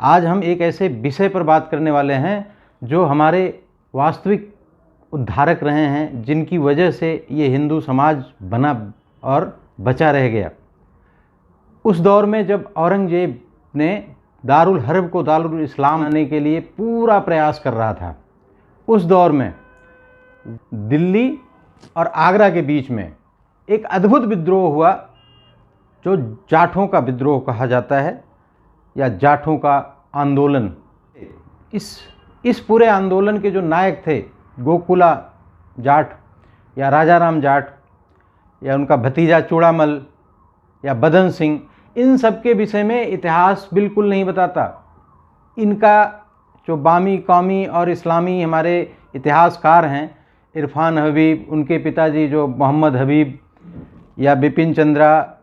आज हम एक ऐसे विषय पर बात करने वाले हैं जो हमारे वास्तविक उद्धारक रहे हैं, जिनकी वजह से ये हिंदू समाज बना और बचा रह गया। उस दौर में जब औरंगजेब ने दारुल हर्ब को दारुल इस्लाम बनाने के लिए पूरा प्रयास कर रहा था, उस दौर में दिल्ली और आगरा के बीच में एक अद्भुत विद्रोह हुआ जो जाठों का विद्रोह कहा जाता है या जाठों का आंदोलन। इस पूरे आंदोलन के जो नायक थे, गोकुला जाट या राजाराम जाट या उनका भतीजा चूड़ामल या बदन सिंह, इन सब के विषय में इतिहास बिल्कुल नहीं बताता। इनका जो बामी, कौमी और इस्लामी हमारे इतिहासकार हैं, इरफान हबीब, उनके पिताजी जो मोहम्मद हबीब या बिपिन चंद्रा,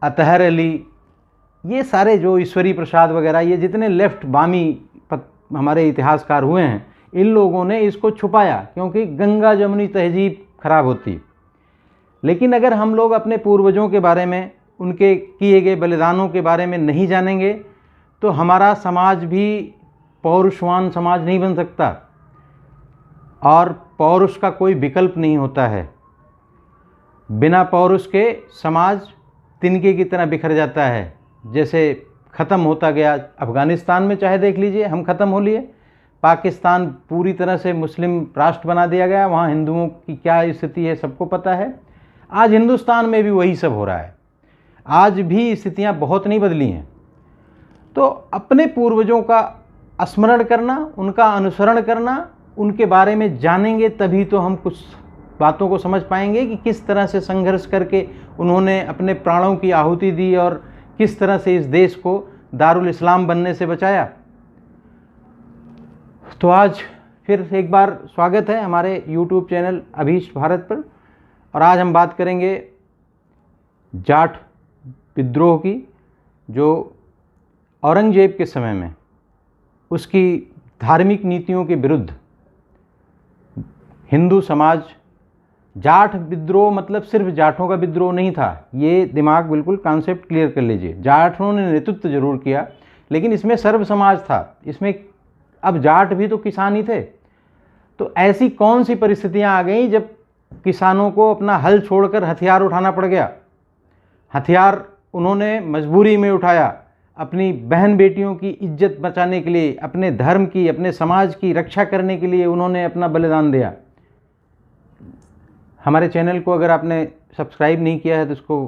अतहर अली, ये सारे जो ईश्वरी प्रसाद वगैरह, ये जितने लेफ्ट बामी हमारे इतिहासकार हुए हैं, इन लोगों ने इसको छुपाया क्योंकि गंगा जमुनी तहजीब खराब होती। लेकिन अगर हम लोग अपने पूर्वजों के बारे में, उनके किए गए बलिदानों के बारे में नहीं जानेंगे तो हमारा समाज भी पौरुषवान समाज नहीं बन सकता, और पौरुष का कोई विकल्प नहीं होता है। बिना पौरुष के समाज तिनके की तरह बिखर जाता है, जैसे ख़त्म होता गया। अफ़गानिस्तान में चाहे देख लीजिए, हम ख़त्म हो लिए। पाकिस्तान पूरी तरह से मुस्लिम राष्ट्र बना दिया गया, वहाँ हिंदुओं की क्या स्थिति है सबको पता है। आज हिंदुस्तान में भी वही सब हो रहा है, आज भी स्थितियाँ बहुत नहीं बदली हैं। तो अपने पूर्वजों का स्मरण करना, उनका अनुसरण करना, उनके बारे में जानेंगे तभी तो हम कुछ बातों को समझ पाएंगे कि किस तरह से संघर्ष करके उन्होंने अपने प्राणों की आहुति दी और किस तरह से इस देश को दारुल इस्लाम बनने से बचाया। तो आज फिर एक बार स्वागत है हमारे YouTube चैनल अभीष्ट भारत पर, और आज हम बात करेंगे जाट विद्रोह की, जो औरंगजेब के समय में उसकी धार्मिक नीतियों के विरुद्ध हिंदू समाज, जाट विद्रोह मतलब सिर्फ जाटों का विद्रोह नहीं था, ये दिमाग बिल्कुल कॉन्सेप्ट क्लियर कर लीजिए। जाटों ने नेतृत्व जरूर किया, लेकिन इसमें सर्व समाज था, इसमें अब जाट भी तो किसान ही थे। तो ऐसी कौन सी परिस्थितियां आ गई जब किसानों को अपना हल छोड़कर हथियार उठाना पड़ गया। हथियार उन्होंने मजबूरी में उठाया, अपनी बहन बेटियों की इज्जत बचाने के लिए, अपने धर्म की, अपने समाज की रक्षा करने के लिए उन्होंने अपना बलिदान दिया। हमारे चैनल को अगर आपने सब्सक्राइब नहीं किया है तो इसको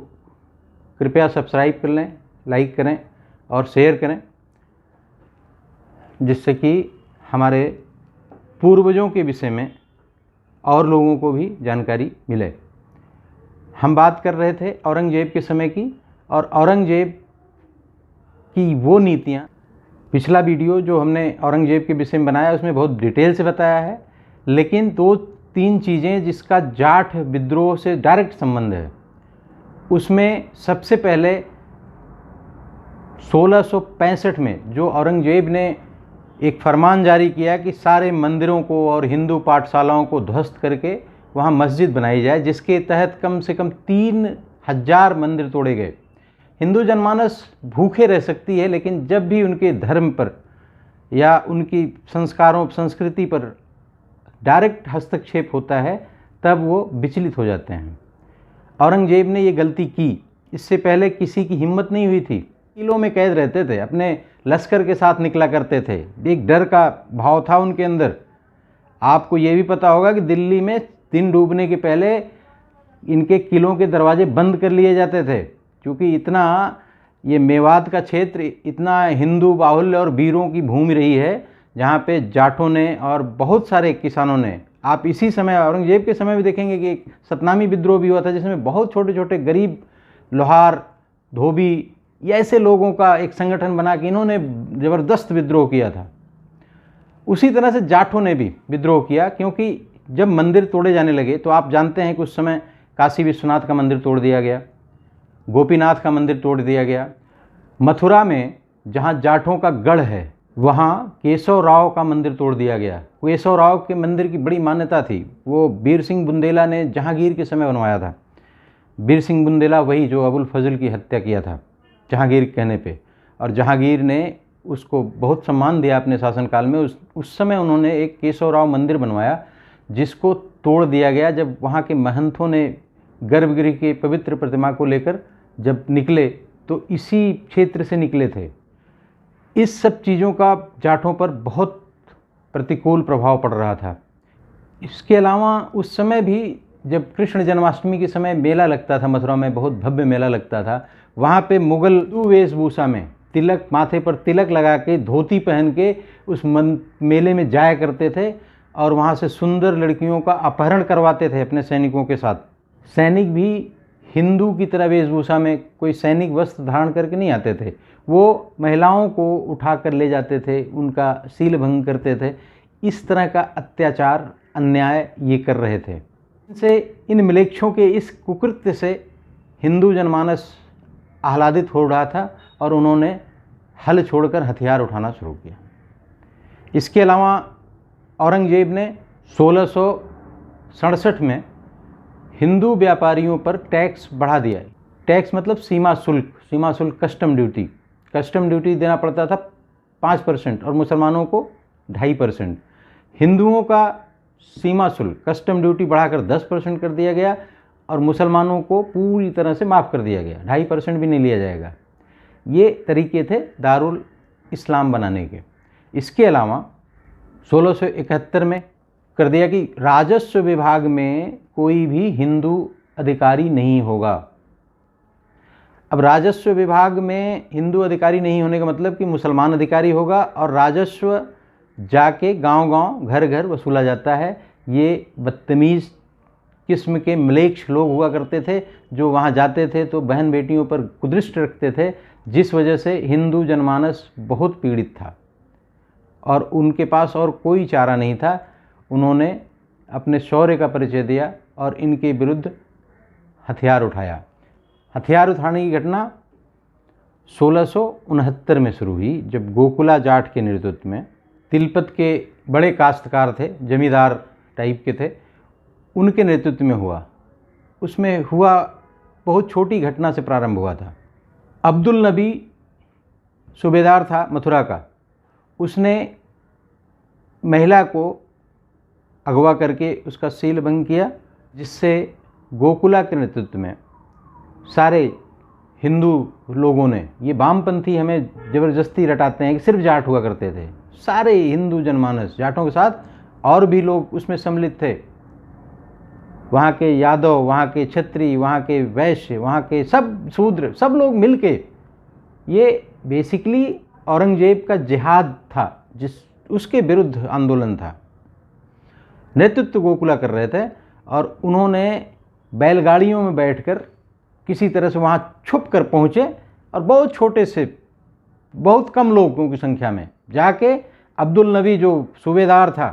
कृपया सब्सक्राइब कर लें, लाइक करें और शेयर करें, जिससे कि हमारे पूर्वजों के विषय में और लोगों को भी जानकारी मिले। हम बात कर रहे थे औरंगजेब के समय की, और औरंगजेब की वो नीतियाँ, पिछला वीडियो जो हमने औरंगजेब के विषय में बनाया उसमें बहुत डिटेल से बताया है, लेकिन 2-3 चीज़ें जिसका जाट विद्रोह से डायरेक्ट संबंध है। उसमें सबसे पहले 1665 में जो औरंगजेब ने एक फरमान जारी किया कि सारे मंदिरों को और हिंदू पाठशालाओं को ध्वस्त करके वहाँ मस्जिद बनाई जाए, जिसके तहत कम से कम 3000 मंदिर तोड़े गए। हिंदू जनमानस भूखे रह सकती है, लेकिन जब भी उनके धर्म पर या उनकी संस्कारों, संस्कृति पर डायरेक्ट हस्तक्षेप होता है तब वो विचलित हो जाते हैं। औरंगजेब ने ये गलती की, इससे पहले किसी की हिम्मत नहीं हुई थी। किलों में कैद रहते थे, अपने लश्कर के साथ निकला करते थे, एक डर का भाव था उनके अंदर। आपको ये भी पता होगा कि दिल्ली में दिन डूबने के पहले इनके किलों के दरवाजे बंद कर लिए जाते थे, क्योंकि इतना ये मेवात का क्षेत्र इतना हिंदू बाहुल्य और वीरों की भूमि रही है, जहाँ पे जाटों ने और बहुत सारे किसानों ने, आप इसी समय औरंगजेब के समय भी देखेंगे कि एक सतनामी विद्रोह भी हुआ था, जिसमें बहुत छोटे छोटे गरीब लोहार, धोबी, ये ऐसे लोगों का एक संगठन बना के इन्होंने ज़बरदस्त विद्रोह किया था। उसी तरह से जाटों ने भी विद्रोह किया, क्योंकि जब मंदिर तोड़े जाने लगे तो आप जानते हैं कि उस समय काशी विश्वनाथ का मंदिर तोड़ दिया गया, गोपीनाथ का मंदिर तोड़ दिया गया। मथुरा में जहाँ जाटों का गढ़ है वहाँ केशव राव का मंदिर तोड़ दिया गया। केशव राव के मंदिर की बड़ी मान्यता थी, वो वीर सिंह बुंदेला ने जहांगीर के समय बनवाया था। वीर सिंह बुंदेला वही जो अबुल फजल की हत्या किया था जहांगीर के कहने पे, और जहांगीर ने उसको बहुत सम्मान दिया अपने शासनकाल में। उस समय उन्होंने एक केशवराव मंदिर बनवाया, जिसको तोड़ दिया गया जब वहाँ के महंतों ने गर्भगृह के पवित्र प्रतिमा को लेकर जब निकले तो इसी क्षेत्र से निकले थे। इस सब चीज़ों का जाटों पर बहुत प्रतिकूल प्रभाव पड़ रहा था। इसके अलावा उस समय भी जब कृष्ण जन्माष्टमी के समय मेला लगता था मथुरा में, बहुत भव्य मेला लगता था, वहाँ पे मुगल वेशभूषा में तिलक, माथे पर तिलक लगा के धोती पहन के उस मेले में जाया करते थे और वहाँ से सुंदर लड़कियों का अपहरण करवाते थे अपने सैनिकों के साथ। सैनिक भी हिंदू की तरह वेशभूषा में कोई सैनिक वस्त्र धारण करके नहीं आते थे, वो महिलाओं को उठा कर ले जाते थे, उनका शील भंग करते थे। इस तरह का अत्याचार, अन्याय ये कर रहे थे। इन म्लेच्छों के इस कुकृत्य से हिंदू जनमानस आह्लादित हो रहा था और उन्होंने हल छोड़कर हथियार उठाना शुरू किया। इसके अलावा औरंगजेब ने 1667 में हिंदू व्यापारियों पर टैक्स बढ़ा दिया। टैक्स मतलब सीमा शुल्क, कस्टम ड्यूटी देना पड़ता था 5% और मुसलमानों को 2.5%। हिंदुओं का सीमा शुल्क, कस्टम ड्यूटी बढ़ाकर 10% कर दिया गया और मुसलमानों को पूरी तरह से माफ़ कर दिया गया, 2.5% भी नहीं लिया जाएगा। ये तरीके थे दारुल इस्लाम बनाने के। इसके अलावा 1671 में कर दिया कि राजस्व विभाग में कोई भी हिंदू अधिकारी नहीं होगा। अब राजस्व विभाग में हिंदू अधिकारी नहीं होने का मतलब कि मुसलमान अधिकारी होगा और राजस्व जाके गांव-गांव, घर-घर वसूला जाता है। ये बदतमीज़ किस्म के म्लेच्छ लोग हुआ करते थे जो वहाँ जाते थे तो बहन बेटियों पर कुदृष्टि रखते थे, जिस वजह से हिंदू जनमानस बहुत पीड़ित था और उनके पास और कोई चारा नहीं था। उन्होंने अपने शौर्य का परिचय दिया और इनके विरुद्ध हथियार उठाया। हथियार उठाने की घटना 1669 में शुरू हुई, जब गोकुला जाट के नेतृत्व में, तिलपत के बड़े काश्तकार थे, जमींदार टाइप के थे, उनके नेतृत्व में हुआ। उसमें हुआ बहुत छोटी घटना से प्रारंभ हुआ था। अब्दुल नबी सूबेदार था मथुरा का, उसने महिला को अगवा करके उसका शील भंग किया, जिससे गोकुला के नेतृत्व में सारे हिंदू लोगों ने, ये वामपंथी हमें ज़बरदस्ती रटाते हैं कि सिर्फ जाट हुआ करते थे, सारे हिंदू जनमानस जाटों के साथ और भी लोग उसमें सम्मिलित थे। वहाँ के यादव, वहाँ के क्षत्रिय, वहाँ के वैश्य, वहाँ के सब शूद्र, सब लोग मिलके, ये बेसिकली औरंगजेब का जिहाद था, उसके विरुद्ध आंदोलन था। नेतृत्व गोकुला कर रहे थे और उन्होंने बैलगाड़ियों में बैठकर किसी तरह से वहाँ छुप कर पहुँचे और बहुत छोटे से, बहुत कम लोगों की संख्या में जाके अब्दुल नबी जो सूबेदार था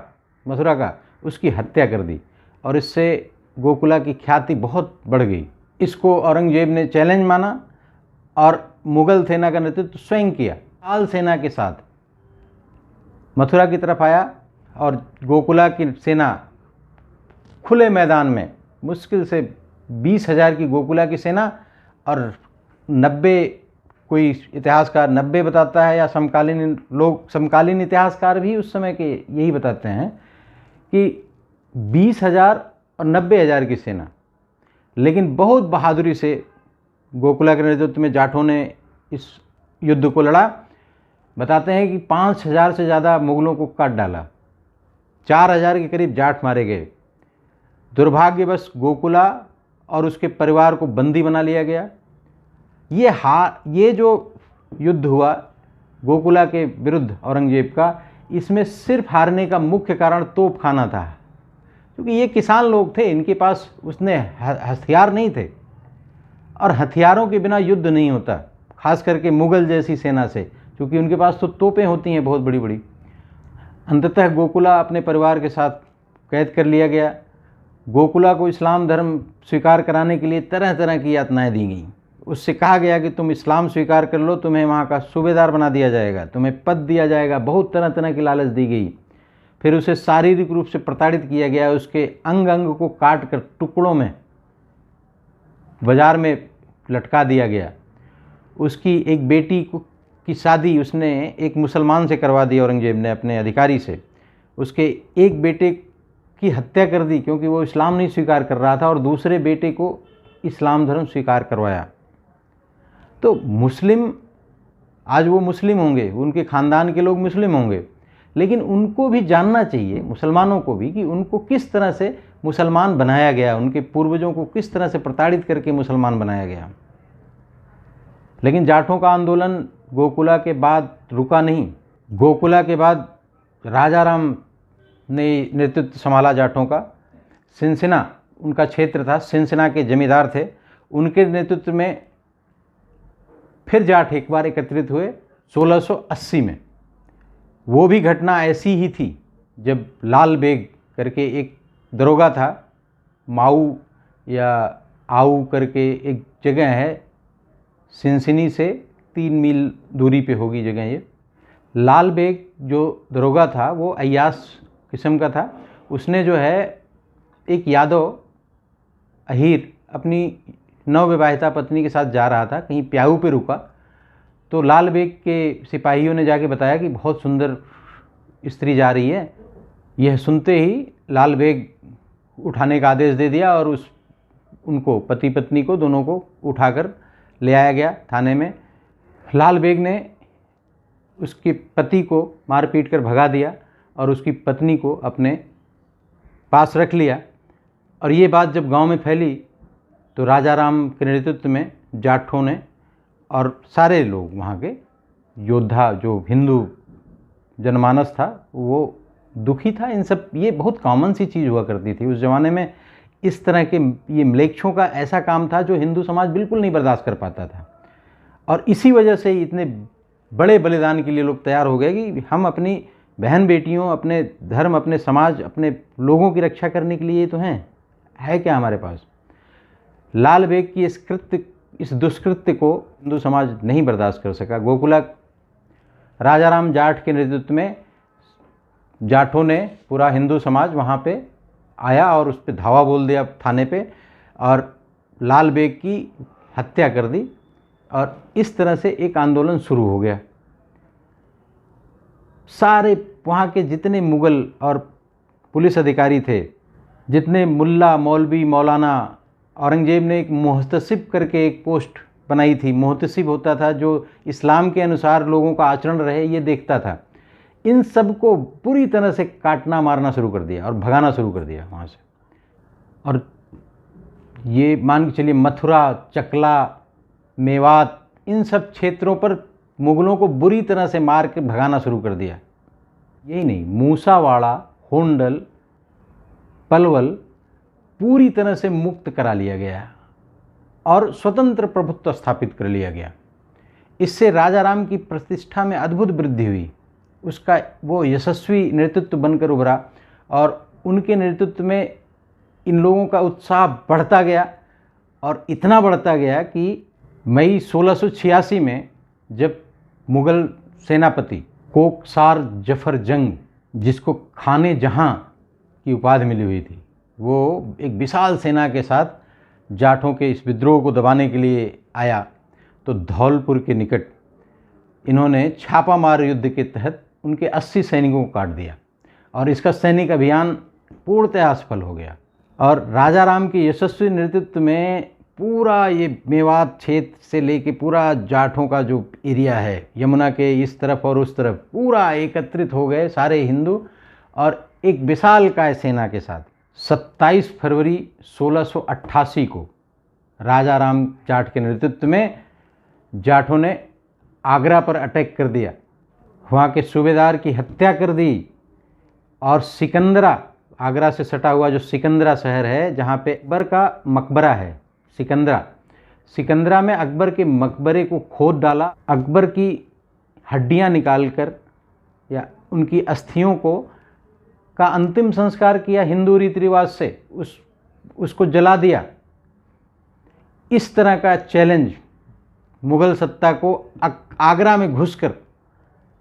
मथुरा का, उसकी हत्या कर दी और इससे गोकुला की ख्याति बहुत बढ़ गई। इसको औरंगजेब ने चैलेंज माना और मुगल सेना का नेतृत्व स्वयं किया। पाल सेना के साथ मथुरा की तरफ आया और गोकुला की सेना खुले मैदान में, मुश्किल से 20,000 की गोकुला की सेना और 90, कोई इतिहासकार 90 बताता है, या समकालीन इतिहासकार भी उस समय के यही बताते हैं कि 20,000 और 90,000 की सेना। लेकिन बहुत बहादुरी से गोकुला के नेतृत्व में जाटों ने इस युद्ध को लड़ा। बताते हैं कि 5,000 से ज़्यादा मुगलों को काट डाला, 4,000 के करीब जाट मारे गए। दुर्भाग्यवश गोकुला और उसके परिवार को बंदी बना लिया गया। ये जो युद्ध हुआ गोकुला के विरुद्ध औरंगजेब का, इसमें सिर्फ हारने का मुख्य कारण तोप खाना था, क्योंकि ये किसान लोग थे, इनके पास उसने हथियार नहीं थे और हथियारों के बिना युद्ध नहीं होता, खास करके मुगल जैसी सेना से, क्योंकि उनके पास तो तोपें होती हैं बहुत बड़ी बड़ी। अंततः गोकुला अपने परिवार के साथ कैद कर लिया गया। गोकुला को इस्लाम धर्म स्वीकार कराने के लिए तरह तरह की यातनाएं दी गई। उससे कहा गया कि तुम इस्लाम स्वीकार कर लो, तुम्हें वहाँ का सूबेदार बना दिया जाएगा, तुम्हें पद दिया जाएगा, बहुत तरह तरह की लालच दी गई। फिर उसे शारीरिक रूप से प्रताड़ित किया गया, उसके अंग अंग को काट कर टुकड़ों में बाजार में लटका दिया गया। उसकी एक बेटी की शादी उसने एक मुसलमान से करवा दी औरंगजेब ने, अपने अधिकारी से। उसके एक बेटे की हत्या कर दी क्योंकि वो इस्लाम नहीं स्वीकार कर रहा था, और दूसरे बेटे को इस्लाम धर्म स्वीकार करवाया। तो मुस्लिम, आज वो मुस्लिम होंगे, उनके ख़ानदान के लोग मुस्लिम होंगे, लेकिन उनको भी जानना चाहिए, मुसलमानों को भी, कि उनको किस तरह से मुसलमान बनाया गया, उनके पूर्वजों को किस तरह से प्रताड़ित करके मुसलमान बनाया गया। लेकिन जाटों का आंदोलन गोकुला के बाद रुका नहीं। गोकुला के बाद राजाराम ने नेतृत्व संभाला जाटों का। सिंसिना उनका क्षेत्र था, सिंसिना के जमींदार थे, उनके नेतृत्व में फिर जाट एक बार एकत्रित हुए 1680 में। वो भी घटना ऐसी ही थी जब लाल बेग करके एक दरोगा था, माऊ या आऊ करके एक जगह है, सिंसिनी से 3 मील दूरी पे होगी जगह ये। लाल बेग जो दरोगा था वो अय्याश किस्म का था। उसने जो है एक यादव अहीर अपनी नवविवाहिता पत्नी के साथ जा रहा था, कहीं प्याऊ पे रुका, तो लाल बेग के सिपाहियों ने जाके बताया कि बहुत सुंदर स्त्री जा रही है। यह सुनते ही लाल बेग उठाने का आदेश दे दिया और उनको, पति पत्नी को, दोनों को उठाकर ले आया गया थाने में। लाल बेग ने उसके पति को मार पीट कर भगा दिया और उसकी पत्नी को अपने पास रख लिया। और ये बात जब गांव में फैली तो राजाराम के नेतृत्व में जाटों ने और सारे लोग, वहाँ के योद्धा, जो हिंदू जनमानस था, वो दुखी था। इन सब, ये बहुत कॉमन सी चीज़ हुआ करती थी उस ज़माने में। इस तरह के ये म्लेच्छों का ऐसा काम था जो हिंदू समाज बिल्कुल नहीं बर्दाश्त कर पाता था, और इसी वजह से इतने बड़े बलिदान के लिए लोग तैयार हो गए कि हम अपनी बहन बेटियों, अपने धर्म, अपने समाज, अपने लोगों की रक्षा करने के लिए तो हैं, है क्या हमारे पास। लाल बेग की इस दुष्कृत्य को हिंदू समाज नहीं बर्दाश्त कर सका। गोकुला राजाराम जाट के नेतृत्व में जाटों ने, पूरा हिंदू समाज वहाँ पे आया और उस पर धावा बोल दिया थाने पे, और लाल बेग की हत्या कर दी, और इस तरह से एक आंदोलन शुरू हो गया। सारे वहाँ के जितने मुगल और पुलिस अधिकारी थे, जितने मुल्ला, मौलवी, मौलाना, औरंगजेब ने एक मुहतसिब करके एक पोस्ट बनाई थी। मुहतसिब होता था जो इस्लाम के अनुसार लोगों का आचरण रहे ये देखता था। इन सब को पूरी तरह से काटना मारना शुरू कर दिया और भगाना शुरू कर दिया वहाँ से। और ये मान के चलिए मथुरा, चकला, मेवात, इन सब क्षेत्रों पर मुगलों को बुरी तरह से मार के भगाना शुरू कर दिया। यही नहीं, मूसावाड़ा, होंडल, पलवल पूरी तरह से मुक्त करा लिया गया और स्वतंत्र प्रभुत्व स्थापित कर लिया गया। इससे राजाराम की प्रतिष्ठा में अद्भुत वृद्धि हुई। उसका वो यशस्वी नेतृत्व बनकर उभरा और उनके नेतृत्व में इन लोगों का उत्साह बढ़ता गया, और इतना बढ़ता गया कि मई 1686 में जब मुग़ल सेनापति कोकसार जफ़र जंग, जिसको खाने जहां की उपाधि मिली हुई थी, वो एक विशाल सेना के साथ जाटों के इस विद्रोह को दबाने के लिए आया, तो धौलपुर के निकट इन्होंने छापामार युद्ध के तहत उनके 80 सैनिकों को काट दिया, और इसका सैनिक अभियान पूर्णतः असफल हो गया। और राजाराम के यशस्वी नेतृत्व में पूरा ये मेवात क्षेत्र से लेके पूरा जाटों का जो एरिया है, यमुना के इस तरफ और उस तरफ, पूरा एकत्रित हो गए सारे हिंदू, और एक विशालकाय सेना के साथ 27 फरवरी 1688 को राजाराम जाट के नेतृत्व में जाटों ने आगरा पर अटैक कर दिया, वहाँ के सूबेदार की हत्या कर दी, और सिकंदरा, आगरा से सटा हुआ जो सिकंदरा शहर है जहाँ पे अकबर का मकबरा है, सिकंदरा में अकबर के मकबरे को खोद डाला। अकबर की हड्डियां निकालकर या उनकी अस्थियों को का अंतिम संस्कार किया हिंदू रीति रिवाज से, उसको जला दिया। इस तरह का चैलेंज मुग़ल सत्ता को आगरा में घुसकर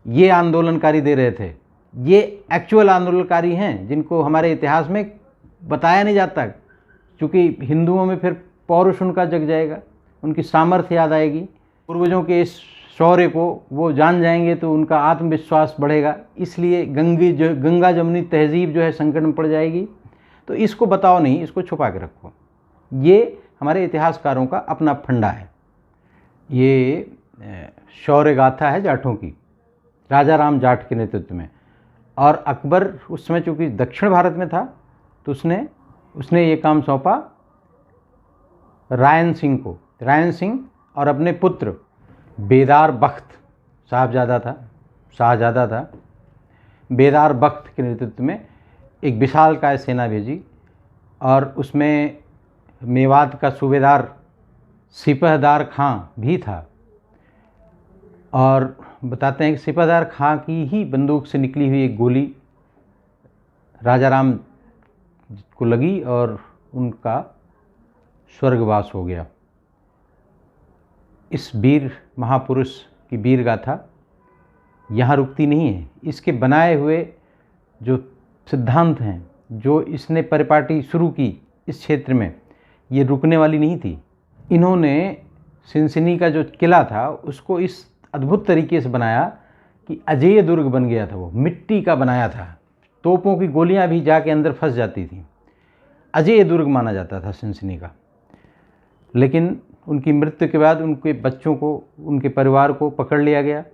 ये आंदोलनकारी दे रहे थे। ये एक्चुअल आंदोलनकारी हैं जिनको हमारे इतिहास में बताया नहीं जाता, क्योंकि हिंदुओं में फिर पौरुष उनका जग जाएगा, उनकी सामर्थ्य याद आएगी। पूर्वजों के इस शौर्य को वो जान जाएंगे तो उनका आत्मविश्वास बढ़ेगा। इसलिए गंगा जमुनी तहजीब जो है संकट में पड़ जाएगी। तो इसको बताओ नहीं, इसको छुपा के रखो। ये हमारे इतिहासकारों का अपना फंडा है। ये शौर्य गाथा है जाटों की, राजा राम जाट के नेतृत्व में। और अकबर उस समय चूँकि दक्षिण भारत में था तो उसने ये काम सौंपा रायन सिंह को। रायन सिंह और अपने पुत्र बेदार बख्त शाहजादा था, बेदार बख्त के नेतृत्व में एक विशालकाय सेना भेजी और उसमें मेवात का सूबेदार सिपहदार खां भी था। और बताते हैं कि सिपहदार खां की ही बंदूक से निकली हुई एक गोली राजा राम को लगी और उनका स्वर्गवास हो गया। इस वीर महापुरुष की वीर गाथा यहाँ रुकती नहीं है। इसके बनाए हुए जो सिद्धांत हैं, जो इसने परिपाटी शुरू की इस क्षेत्र में, ये रुकने वाली नहीं थी। इन्होंने सिनसिनी का जो किला था उसको इस अद्भुत तरीके से बनाया कि अजेय दुर्ग बन गया था। वो मिट्टी का बनाया था, तोपों की गोलियां भी जाके अंदर फंस जाती थी। अजेय दुर्ग माना जाता था सिनसिनी का। लेकिन उनकी मृत्यु के बाद उनके बच्चों को, उनके परिवार को पकड़ लिया गया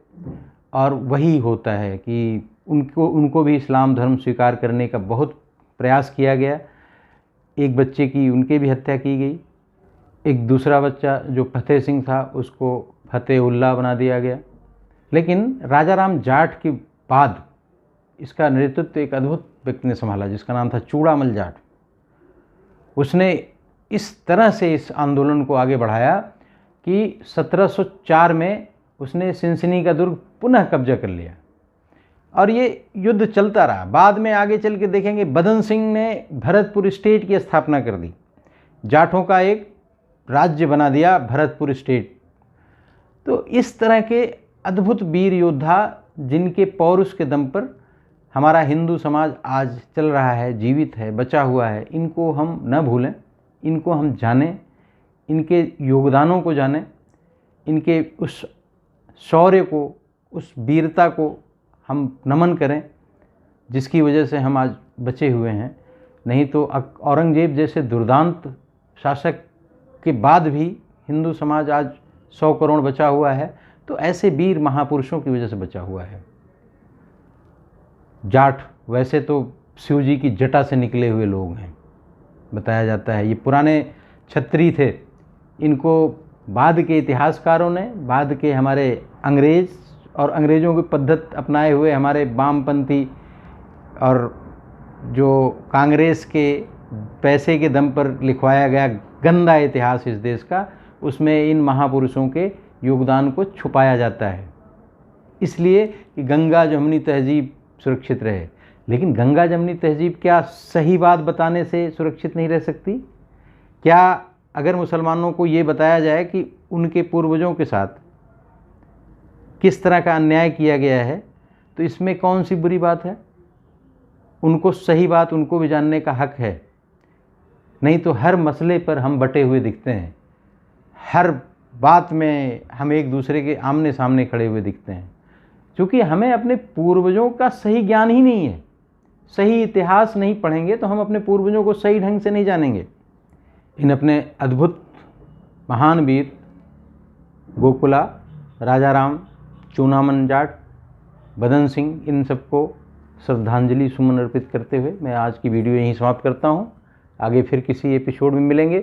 और वही होता है कि उनको भी इस्लाम धर्म स्वीकार करने का बहुत प्रयास किया गया। एक बच्चे की उनके भी हत्या की गई। एक दूसरा बच्चा जो फतेह सिंह था उसको फतेह उल्लाह बना दिया गया। लेकिन राजा राम जाट के बाद इसका नेतृत्व एक अद्भुत व्यक्ति ने संभाला जिसका नाम था चूड़ामल जाट। उसने इस तरह से इस आंदोलन को आगे बढ़ाया कि 1704 में उसने सिनसिनी का दुर्ग पुनः कब्जा कर लिया और ये युद्ध चलता रहा। बाद में आगे चल के देखेंगे बदन सिंह ने भरतपुर स्टेट की स्थापना कर दी, जाटों का एक राज्य बना दिया भरतपुर स्टेट। तो इस तरह के अद्भुत वीर योद्धा जिनके पौरुष के दम पर हमारा हिंदू समाज आज चल रहा है, जीवित है, बचा हुआ है, इनको हम न भूलें, इनको हम जानें, इनके योगदानों को जानें, इनके उस शौर्य को, उस वीरता को हम नमन करें जिसकी वजह से हम आज बचे हुए हैं। नहीं तो औरंगजेब जैसे दुर्दांत शासक के बाद भी हिंदू समाज आज 100 करोड़ बचा हुआ है तो ऐसे वीर महापुरुषों की वजह से बचा हुआ है। जाट वैसे तो शिव जी की जटा से निकले हुए लोग हैं, बताया जाता है। ये पुराने क्षत्रिय थे। इनको बाद के इतिहासकारों ने, बाद के हमारे अंग्रेज़ और अंग्रेज़ों की पद्धति अपनाए हुए हमारे वामपंथी और जो कांग्रेस के पैसे के दम पर लिखवाया गया गंदा इतिहास इस देश का, उसमें इन महापुरुषों के योगदान को छुपाया जाता है इसलिए कि गंगा जमुनी तहजीब सुरक्षित रहे। लेकिन गंगा जमुनी तहजीब क्या सही बात बताने से सुरक्षित नहीं रह सकती? क्या अगर मुसलमानों को ये बताया जाए कि उनके पूर्वजों के साथ किस तरह का अन्याय किया गया है तो इसमें कौन सी बुरी बात है? उनको सही बात उनको भी जानने का हक है। नहीं तो हर मसले पर हम बटे हुए दिखते हैं, हर बात में हम एक दूसरे के आमने सामने खड़े हुए दिखते हैं, क्योंकि हमें अपने पूर्वजों का सही ज्ञान ही नहीं है। सही इतिहास नहीं पढ़ेंगे तो हम अपने पूर्वजों को सही ढंग से नहीं जानेंगे। इन अपने अद्भुत महान वीर गोकुला, राजा राम, चूड़ामल जाट, बदन सिंह, इन सबको श्रद्धांजलि सुमन अर्पित करते हुए मैं आज की वीडियो यहीं समाप्त करता हूं। आगे फिर किसी एपिसोड में मिलेंगे।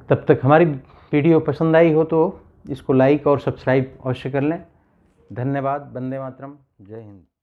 तब तक हमारी वीडियो पसंद आई हो तो इसको लाइक और सब्सक्राइब अवश्य कर लें। धन्यवाद। वंदे मातरम। जय हिंद।